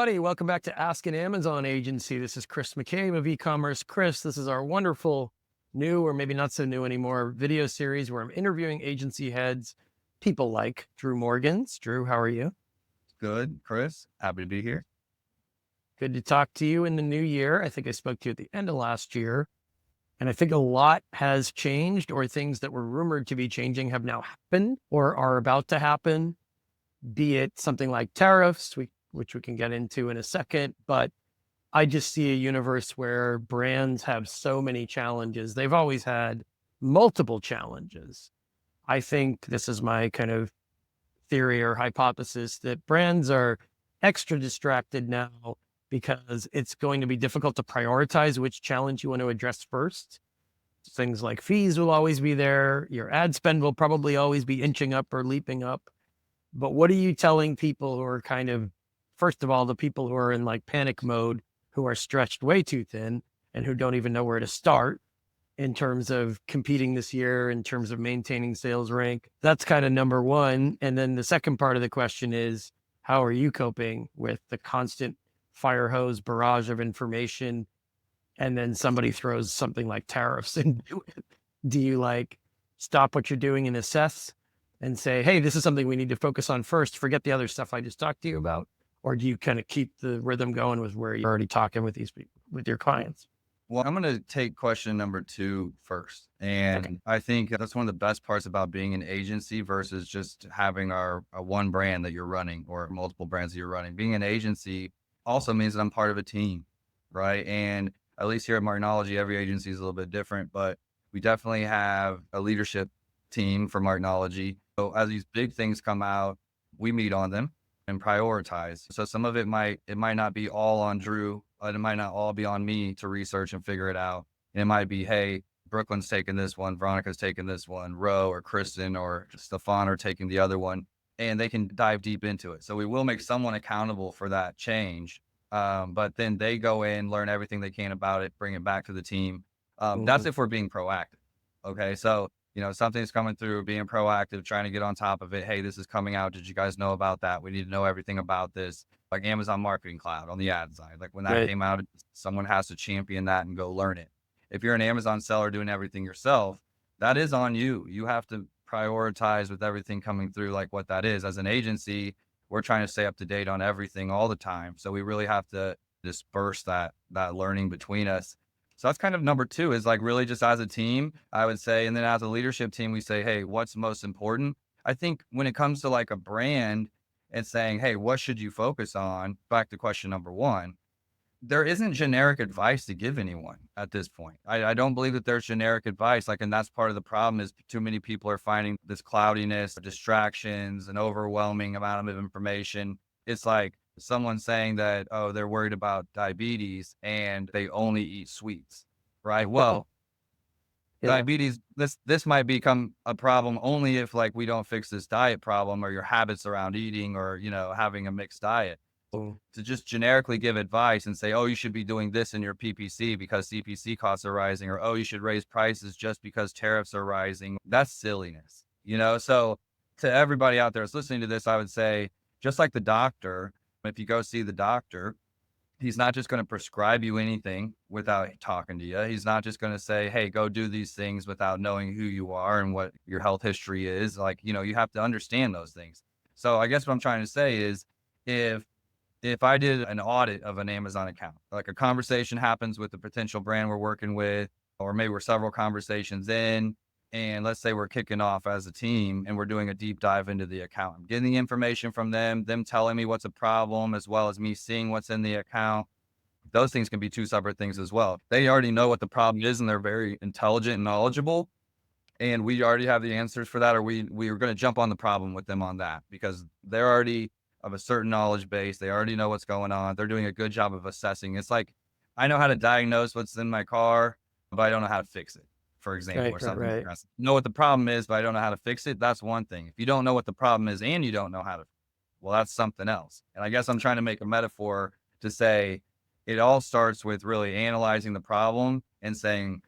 everybody. Welcome back to Ask an Amazon Agency. This is Chris McCabe of e-commerce. Chris, this is our wonderful new, or maybe not so new anymore, video series where I'm interviewing agency heads, people like Drew Morgans. Drew, how are you? Good, Chris. Happy to be here. Good to talk to you in the new year. I think I spoke to you at the end of last year, and I think a lot has changed, or things that were rumored to be changing have now happened or are about to happen, be it something like tariffs, which we can get into in a second. But I just see a universe where brands have so many challenges. They've always had multiple challenges. I think this is my kind of theory or hypothesis that brands are extra distracted now because it's going to be difficult to prioritize which challenge you want to address first. Things like fees will always be there. Your ad spend will probably always be inching up or leaping up. But what are you telling people who are kind of, first of all, the people who are in like panic mode, who are stretched way too thin and who don't even know where to start in terms of competing this year, in terms of maintaining sales rank? That's kind of number one. And then the second part of the question is, how are you coping with the constant fire hose barrage of information? And then somebody throws something like tariffs into it. Do you like stop what you're doing and assess and say, hey, this is something we need to focus on first, forget the other stuff I just talked to you about? Or do you kind of keep the rhythm going with where you're already talking with these people, with your clients? Well, I'm going to take question number two first. Okay. And I think that's one of the best parts about being an agency versus just having a one brand that you're running or multiple brands that you're running. Being an agency also means that I'm part of a team, right? And at least here at Martinology, every agency is a little bit different, but we definitely have a leadership team for Martinology. So as these big things come out, we meet on them and prioritize. So some of it might not be all on Drew, it might not all be on me to research and figure it out. And it might be, hey, Brooklyn's taking this one, Veronica's taking this one, Ro or Kristen or Stefan are taking the other one, and they can dive deep into it. So we will make someone accountable for that change. But then they go in, learn everything they can about it, bring it back to the team. That's Mhm. if we're being proactive. Okay. So, something's coming through, being proactive, trying to get on top of it. Hey, this is coming out. Did you guys know about that? We need to know everything about this. Like Amazon Marketing Cloud on the ad side. Like when that Right. came out, someone has to champion that and go learn it. If you're an Amazon seller doing everything yourself, that is on you. You have to prioritize with everything coming through, like what that is. As an agency, we're trying to stay up to date on everything all the time. So we really have to disperse that learning between us. So that's kind of number two, is like really just as a team, I would say. And then as a leadership team, we say, hey, what's most important? I think when it comes to like a brand and saying, hey, what should you focus on? Back to question number one, there isn't generic advice to give anyone at this point. I don't believe that there's generic advice. Like, and that's part of the problem is too many people are finding this cloudiness, distractions, an overwhelming amount of information. It's like someone saying that, oh, they're worried about diabetes and they only eat sweets, right? Well, Yeah. diabetes, this might become a problem only if like we don't fix this diet problem or your habits around eating or, having a mixed diet. Mm. To just generically give advice and say, oh, you should be doing this in your PPC because CPC costs are rising, or oh, you should raise prices just because tariffs are rising. That's silliness, So to everybody out there that's listening to this, I would say, just like the doctor, if you go see the doctor, he's not just going to prescribe you anything without talking to you. He's not just going to say, hey, go do these things without knowing who you are and what your health history is. Like, you have to understand those things. So I guess what I'm trying to say is if I did an audit of an Amazon account, like a conversation happens with the potential brand we're working with, or maybe we're several conversations in, and let's say we're kicking off as a team and we're doing a deep dive into the account. I'm getting the information from them telling me what's a problem, as well as me seeing what's in the account. Those things can be two separate things as well. They already know what the problem is and they're very intelligent and knowledgeable. And we already have the answers for that, or we are going to jump on the problem with them on that because they're already of a certain knowledge base. They already know what's going on. They're doing a good job of assessing. It's like, I know how to diagnose what's in my car, but I don't know how to fix it, for example, Right, or right, something. right. Know what the problem is, but I don't know how to fix it. That's one thing. If you don't know what the problem is and you don't know how to, well, that's something else. And I guess I'm trying to make a metaphor to say it all starts with really analyzing the problem and saying,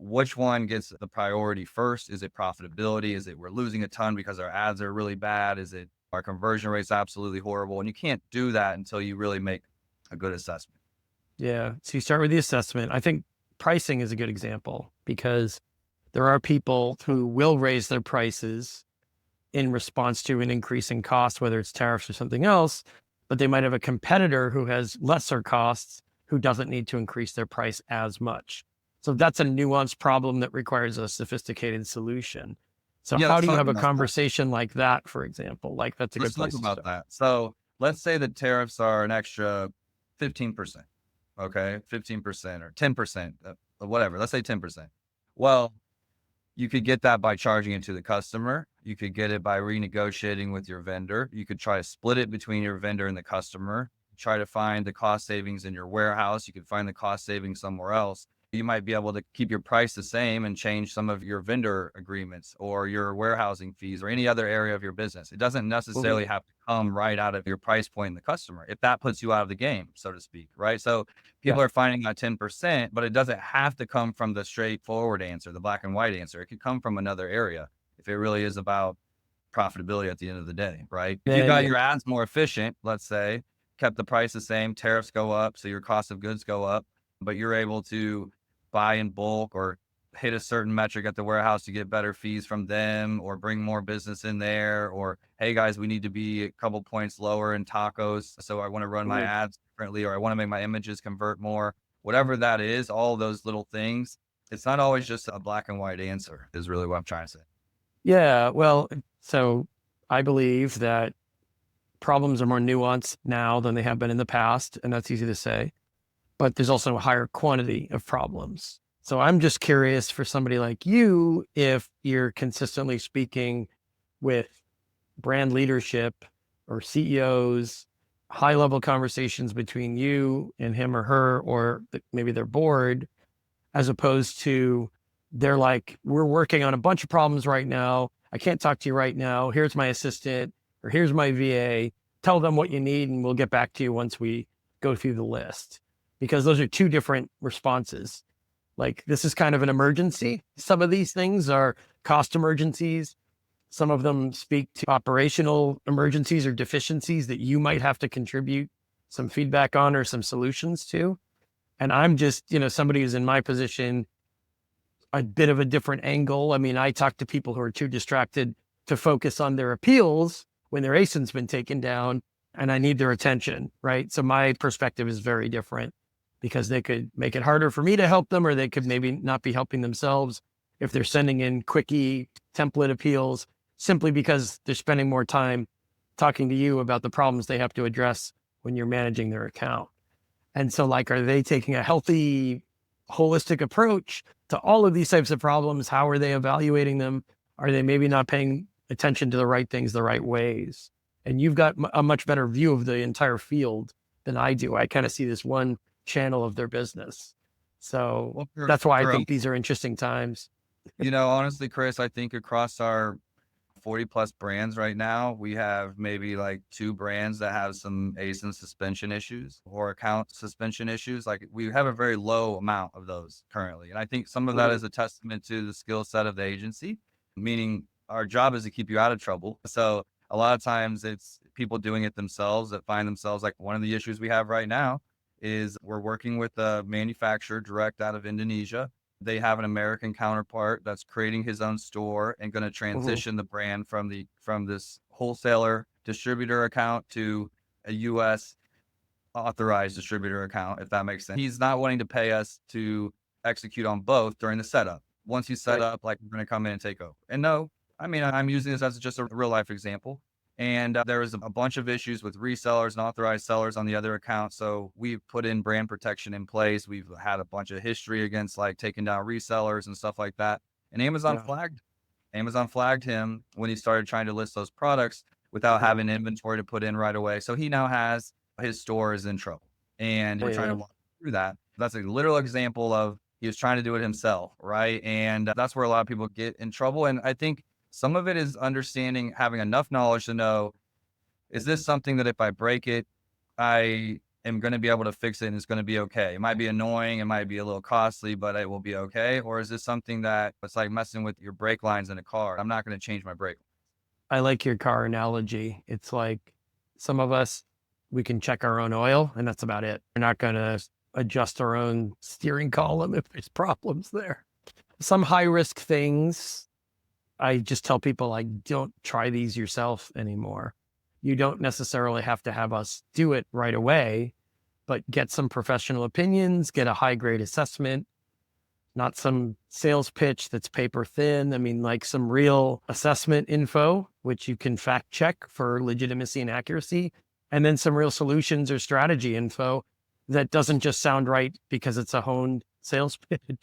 which one gets the priority first? Is it profitability? Is it we're losing a ton because our ads are really bad? Is it our conversion rate's absolutely horrible? And you can't do that until you really make a good assessment. Yeah. So you start with the assessment. I think pricing is a good example because there are people who will raise their prices in response to an increase in cost, whether it's tariffs or something else, but they might have a competitor who has lesser costs who doesn't need to increase their price as much. So that's a nuanced problem that requires a sophisticated solution. So Yeah, how let's do you talk have a about that. conversation like that, for example? Like that's a good Let's talk place to about start. that. So let's say the tariffs are an extra 15%. Okay. 15% or 10%, whatever. Let's say 10%. Well, you could get that by charging it to the customer. You could get it by renegotiating with your vendor. You could try to split it between your vendor and the customer. Try to find the cost savings in your warehouse. You could find the cost savings somewhere else. You might be able to keep your price the same and change some of your vendor agreements or your warehousing fees or any other area of your business. It doesn't Mhm. necessarily have to come right out of your price point in the customer if that puts you out of the game, so to speak, right? So Yeah. people are finding out 10%, but it doesn't have to come from the straightforward answer, the black and white answer. It could come from another area if it really is about profitability at the end of the day, right? If you Yeah. got Yeah. your ads more efficient, let's say, kept the price the same, tariffs go up, so your cost of goods go up, but you're able to buy in bulk or hit a certain metric at the warehouse to get better fees from them or bring more business in there or hey guys, we need to be a couple points lower in tacos, so I want to run my Mhm. ads differently or I want to make my images convert more. Whatever that is, all those little things, it's not always just a black and white answer is really what I'm trying to say. Yeah. Well, so I believe that problems are more nuanced now than they have been in the past, and that's easy to say. But there's also a higher quantity of problems. So I'm just curious for somebody like you, if you're consistently speaking with brand leadership or CEOs, high level conversations between you and him or her, or maybe their board, as opposed to they're like, we're working on a bunch of problems right now. I can't talk to you right now. Here's my assistant or here's my VA. Tell them what you need and we'll get back to you once we go through the list. Because those are two different responses. Like this is kind of an emergency. Some of these things are cost emergencies. Some of them speak to operational emergencies or deficiencies that you might have to contribute some feedback on or some solutions to. And I'm just, somebody who's in my position, a bit of a different angle. I mean, I talk to people who are too distracted to focus on their appeals when their ASIN's been taken down and I need their attention, right? So my perspective is very different because they could make it harder for me to help them, or they could maybe not be helping themselves if they're sending in quickie template appeals simply because they're spending more time talking to you about the problems they have to address when you're managing their account. And so, like, are they taking a healthy, holistic approach to all of these types of problems? How are they evaluating them? Are they maybe not paying attention to the right things the right ways? And you've got a much better view of the entire field than I do. I kind of see this one channel of their business. So Well, that's why I for think these are interesting times. honestly, Chris, I think across our 40 plus brands right now, we have maybe like two brands that have some ASIN suspension issues or account suspension issues. Like we have a very low amount of those currently. And I think some of that Mhm. is a testament to the skill set of the agency, meaning our job is to keep you out of trouble. So a lot of times it's people doing it themselves that find themselves like one of the issues we have right now is we're working with a manufacturer direct out of Indonesia. They have an American counterpart that's creating his own store and going to Mhm. transition the brand from this wholesaler distributor account to a US authorized distributor account, if that makes sense. He's not wanting to pay us to execute on both during the setup. Once he's set Right. up, like we're going to come in and take over. And no, I mean, I'm using this as just a real life example. And there was a bunch of issues with resellers and authorized sellers on the other account. So we've put in brand protection in place. We've had a bunch of history against like taking down resellers and stuff like that. And Yeah. Amazon flagged him when he started trying to list those products without Mhm. having inventory to put in right away. So he now has his store is in trouble. And we're trying to Yeah. walk through that. That's a literal example of he was trying to do it himself, right? And that's where a lot of people get in trouble. And I think some of it is understanding, having enough knowledge to know, is this something that if I break it, I am going to be able to fix it and it's going to be okay? It might be annoying, it might be a little costly, but it will be okay. Or is this something that it's like messing with your brake lines in a car? I'm not going to change my brake. I like your car analogy. It's like some of us, we can check our own oil and that's about it. We're not going to adjust our own steering column if there's problems there. Some high risk things, I just tell people, like, don't try these yourself anymore. You don't necessarily have to have us do it right away, but get some professional opinions, get a high grade assessment, not some sales pitch that's paper thin. I mean, like some real assessment info, which you can fact check for legitimacy and accuracy, and then some real solutions or strategy info that doesn't just sound right because it's a honed sales pitch.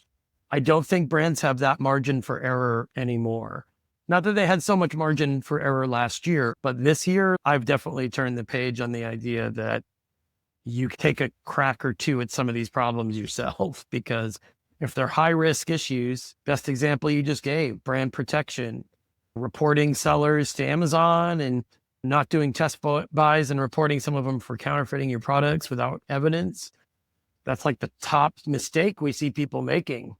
I don't think brands have that margin for error anymore. Not that they had so much margin for error last year, but this year I've definitely turned the page on the idea that you take a crack or two at some of these problems yourself, because if they're high risk issues, best example you just gave, brand protection, reporting sellers to Amazon and not doing test buys and reporting some of them for counterfeiting your products without evidence. That's like the top mistake we see people making,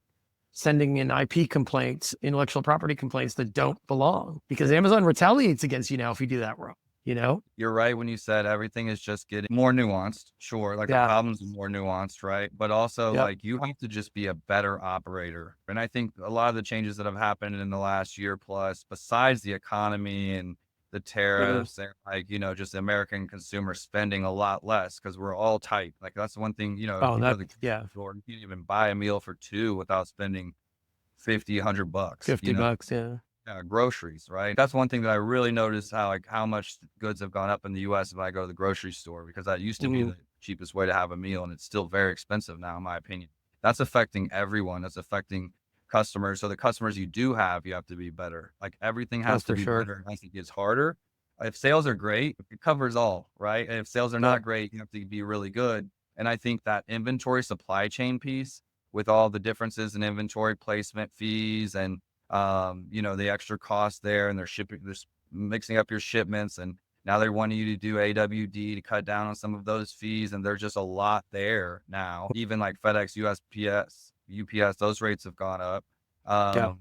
sending in IP complaints, intellectual property complaints that don't belong, because Amazon retaliates against you now if you do that wrong, you know? You're right when you said everything is just getting more nuanced. Sure. Like the Yeah. problems are more nuanced, right? But also Yep. like you have to just be a better operator. And I think a lot of the changes that have happened in the last year plus, besides the economy and the Mhm. tariffs and like, just the American consumer spending a lot less because we're all tight. Like that's one thing, if Oh, you go that, to the yeah. store, you can't even buy a meal for two without spending 50, 100 bucks, 50 bucks. Yeah. groceries, right? That's one thing that I really noticed how much goods have gone up in the US if I go to the grocery store, because that used to be Mhm. the cheapest way to have a meal. And it's still very expensive now, in my opinion. That's affecting everyone. That's affecting customers. So the customers you do have, you have to be better. Like everything Oh, has to for be sure. better. I think it's harder. If sales are great, it covers all, right? And if sales are Yep. not great, you have to be really good. And I think that inventory supply chain piece with all the differences in inventory placement fees and the extra cost there, and they're shipping, they're mixing up your shipments, and now they're wanting you to do AWD to cut down on some of those fees, and there's just a lot there now. Even like FedEx, USPS, UPS, those rates have gone up. Yeah.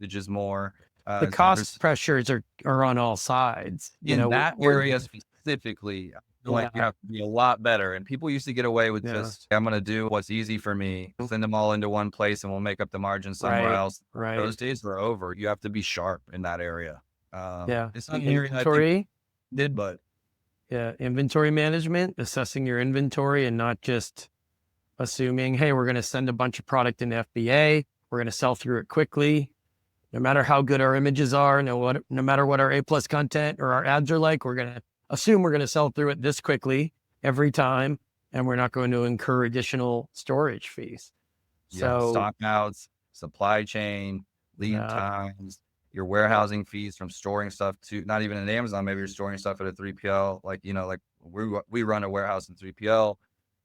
It's just more. The So cost there's pressures are on all sides. in that We're, area specifically, I feel like you yeah. have to be a lot better. And people used to get away with Yeah. just, I'm going to do what's easy for me, send them all into one place and we'll make up the margin somewhere Right. else. Right. Those days are over. You have to be sharp in that area. Yeah. It's not The an area I think inventory. did, but Yeah. Inventory management, assessing your inventory and not just assuming, hey, we're going to send a bunch of product in FBA. We're going to sell through it quickly. No matter how good our images are, no matter what our A plus content or our ads are like, we're going to assume we're going to sell through it this quickly every time. And we're not going to incur additional storage fees. yeah, So, stock outs, supply chain, lead uh, times, your yeah, warehousing fees from storing stuff to not even at Amazon. Maybe you're storing stuff at a 3PL. Like, like we run a warehouse in 3PL.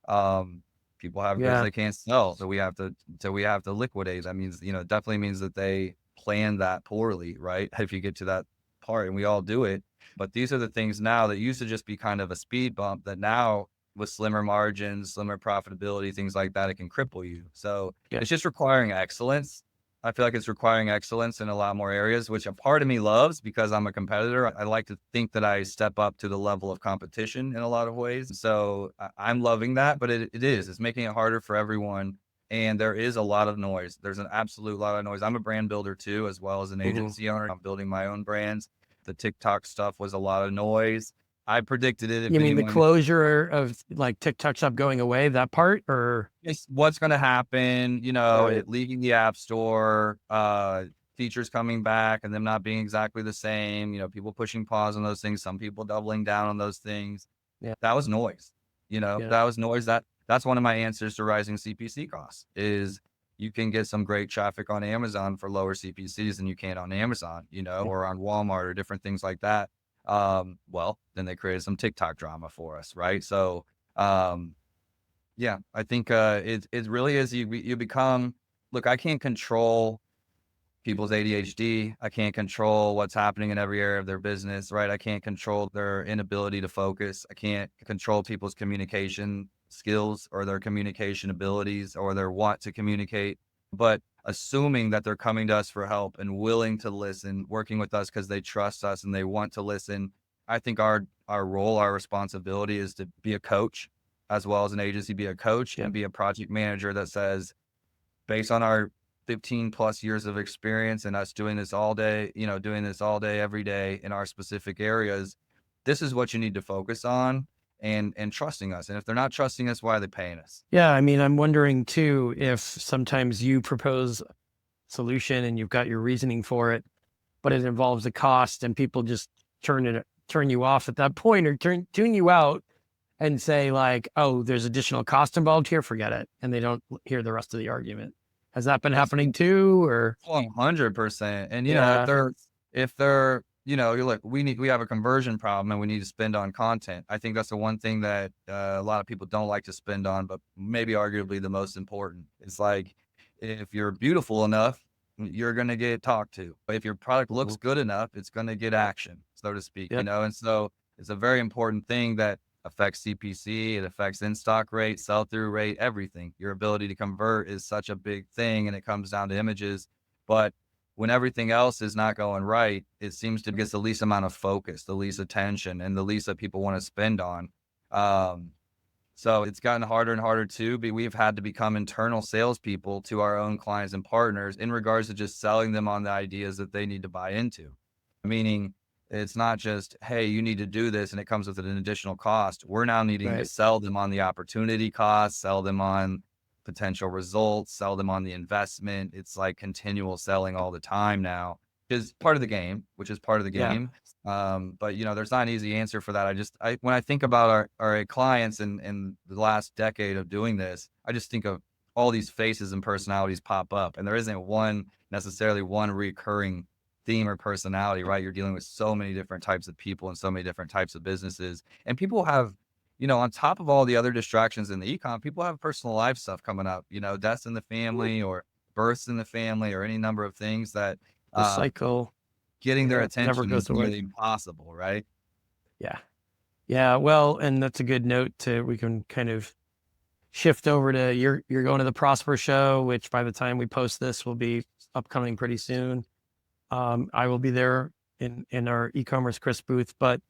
Um, People have goods yeah, they can't sell. So we have to liquidate. That means, it definitely means that they plan that poorly, right? If you get to that part, and we all do it. But these are the things now that used to just be kind of a speed bump that now with slimmer margins, slimmer profitability, things like that, it can cripple you. So yeah. it's just requiring excellence. I feel like it's requiring excellence in a lot more areas, which a part of me loves because I'm a competitor. I like to think that I step up to the level of competition in a lot of ways. So I'm loving that, but it's making it harder for everyone. And there is a lot of noise. There's an absolute lot of noise. I'm a brand builder too, as well as an Mhm. agency owner. I'm building my own brands. The TikTok stuff was a lot of noise. I predicted it. If You mean the anyone closure of like TikTok shop going away, that part, or it's what's going to happen, right? it leaving the app store, features coming back and them not being exactly the same, people pushing pause on those things, some people doubling down on those things. Yeah. That was noise. Yeah. That was noise. That's one of my answers to rising CPC costs is you can get some great traffic on Amazon for lower CPCs than you can on Amazon, or on Walmart or different things like that. Well, then they created some TikTok drama for us, right? So, yeah, I think it really is. You become, look. I can't control people's ADHD. I can't control what's happening in every area of their business, right? I can't control their inability to focus. I can't control people's communication skills or their communication abilities or their want to communicate, but assuming that they're coming to us for help and willing to listen, working with us because they trust us and they want to listen. I think our role, our responsibility is to be a coach as well as an agency, be a coach and Yep. be a project manager that says, based on our 15 plus years of experience and us doing this all day, doing this all day, every day in our specific areas, this is what you need to focus on and trusting us. And if they're not trusting us, why are they paying us? Yeah. I mean, I'm wondering too if sometimes you propose a solution and you've got your reasoning for it, but it involves a cost and people just turn you off at that point or tune you out and say like, oh, there's additional cost involved here, forget it. And they don't hear the rest of the argument. Has that been happening too? Or 100%. And yeah, if they're, you're like, we have a conversion problem and we need to spend on content. I think that's the one thing that a lot of people don't like to spend on, but maybe arguably the most important. It's like, if you're beautiful enough, you're going to get talked to. But if your product looks mhm, good enough, it's going to get action, so to speak, yep, and so it's a very important thing that affects CPC, it affects in-stock rate, sell-through rate, everything. Your ability to convert is such a big thing, and it comes down to images. But when everything else is not going right, it seems to get the least amount of focus, the least attention, and the least that people want to spend on. Um, so it's gotten harder and harder too, but we've had to become internal salespeople to our own clients and partners in regards to just selling them on the ideas that they need to buy into. Meaning, it's not just, hey, you need to do this and it comes with an additional cost. We're now needing to right. sell them on the opportunity cost, sell them on potential results, sell them on the investment. It's like continual selling all the time now, is part of the game, which is part of the Yeah. game. But there's not an easy answer for that. When I think about our clients in the last decade of doing this, I just think of all these faces and personalities pop up, and there isn't necessarily one recurring theme or personality, right? You're dealing with so many different types of people and so many different types of businesses, and people have, on top of all the other distractions in the e-com, people have personal life stuff coming up, deaths in the family or births in the family or any number of things that The uh, cycle, getting their yeah, never attention is goes away. nearly impossible, right? Yeah. Yeah. Well, and that's a good note to, we can kind of shift over to you're going to the Prosper show, which by the time we post this will be upcoming pretty soon. I will be there in our e-commerce Chris booth, but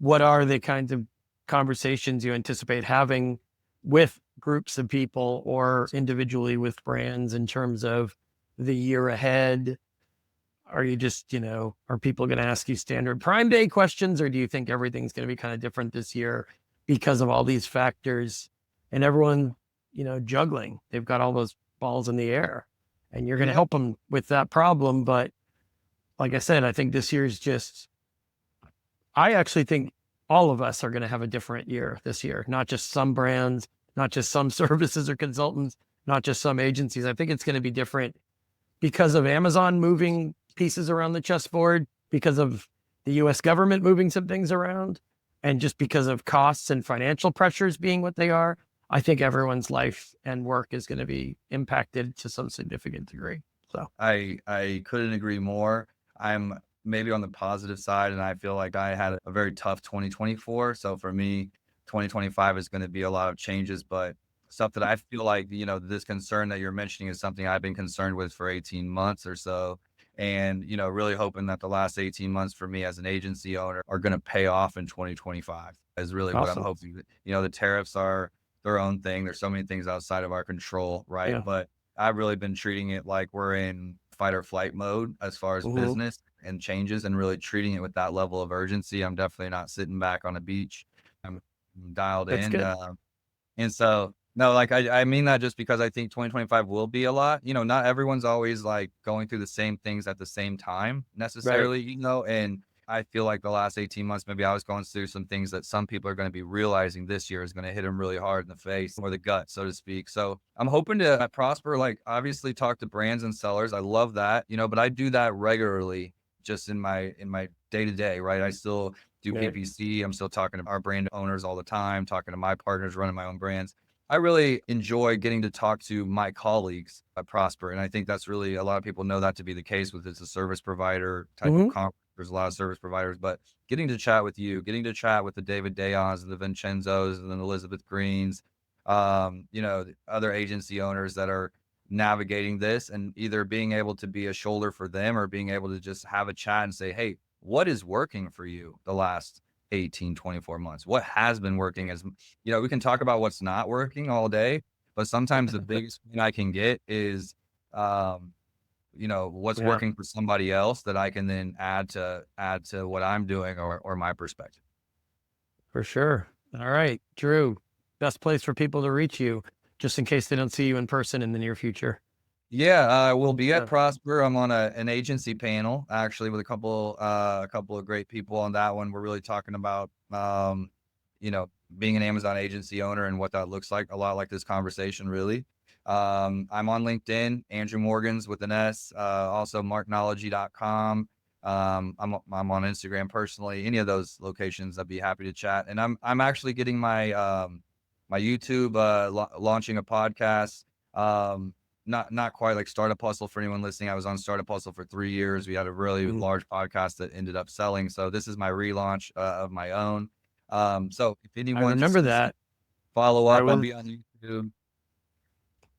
what are the kinds of conversations you anticipate having with groups of people or individually with brands in terms of the year ahead? Are you just, are people going to ask you standard Prime Day questions, or do you think everything's going to be kind of different this year because of all these factors and everyone, juggling? They've got all those balls in the air and you're going to Yeah. help them with that problem. But like I said, I think this year's just, I actually think all of us are going to have a different year this year, not just some brands, not just some services or consultants, not just some agencies. I think it's going to be different because of Amazon moving pieces around the chessboard, because of the US government moving some things around, and just because of costs and financial pressures being what they are. I think everyone's life and work is going to be impacted to some significant degree. So, I couldn't agree more. I'm maybe on the positive side, and I feel like I had a very tough 2024. So for me, 2025 is going to be a lot of changes, but stuff that I feel like, this concern that you're mentioning is something I've been concerned with for 18 months or so. And, really hoping that the last 18 months for me as an agency owner are going to pay off in 2025 is really what I'm awesome. hoping. The tariffs are their own thing. There's so many things outside of our control, right? Yeah. But I've really been treating it like we're in fight or flight mode as far as Hmm. business and changes and really treating it with that level of urgency. I'm definitely not sitting back on a beach. I'm dialed That's in. good. And so, no, like I mean that just because I think 2025 will be a lot. Not everyone's always like going through the same things at the same time Right. necessarily, and I feel like the last 18 months, maybe I was going through some things that some people are going to be realizing this year is going to hit them really hard in the face or the gut, so to speak. So I'm hoping to prosper, like obviously talk to brands and sellers. I love that, but I do that regularly just in my day to day, right? I still do Right. PPC. I'm still talking to our brand owners all the time, talking to my partners running my own brands. I really enjoy getting to talk to my colleagues at Prosper. And I think that's really, a lot of people know that to be the case with it's a service provider type of Hmm. conference. There's a lot of service providers, but getting to chat with you, getting to chat with the David Dayons and the Vincenzos and then Elizabeth Greens, you know, other agency owners that are navigating this, and either being able to be a shoulder for them or being able to just have a chat and say, hey, what is working for you the last 18, 24 months? What has been working? As you know, we can talk about what's not working all day, but sometimes the biggest thing I can get is, um, you know, what's Yeah, working for somebody else that I can then add to what I'm doing, or my perspective. for sure. All right, Drew, best place for people to reach you, just in case they don't see you in person in the near future. Yeah, we'll be at Yeah. Prosper. I'm on an agency panel actually with a couple of great people on that one. We're really talking about, you know, being an Amazon agency owner and what that looks like. A lot like this conversation, really. I'm on LinkedIn, Andrew Morgans with an S. Also marknology.com. I'm on Instagram personally. Any of those locations, I'd be happy to chat. And I'm actually getting my my YouTube launching a podcast. Not quite like Startup Hustle for anyone listening. I was on Startup Hustle for 3 years. We had a really Mhm. large podcast that ended up selling. So this is my relaunch of my own. So if I anyone just remember wants to that. follow I up, I'll was be on YouTube.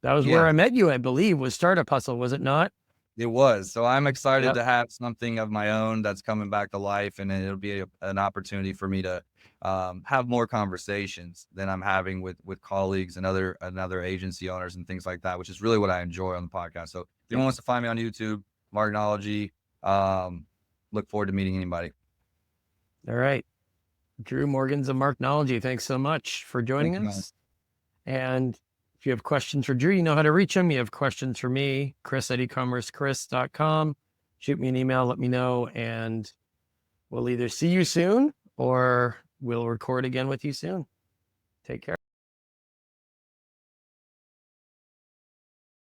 That was where Yeah, I met you, I believe, was Startup Hustle, was it not? it was. So I'm excited Yep. to have something of my own that's coming back to life, and then it'll be an opportunity for me to have more conversations than I'm having with colleagues and other agency owners and things like that, which is really what I enjoy on the podcast. So if anyone wants to find me on YouTube, Marknology, um, look forward to meeting anybody. All right. Drew Morgans of Marknology, thanks so much for Thank joining you, man. us. And if you have questions for Drew, you know how to reach him. You have questions for me, Chris at ecommercechris.com. Shoot me an email, let me know, and we'll either see you soon or we'll record again with you soon. Take care.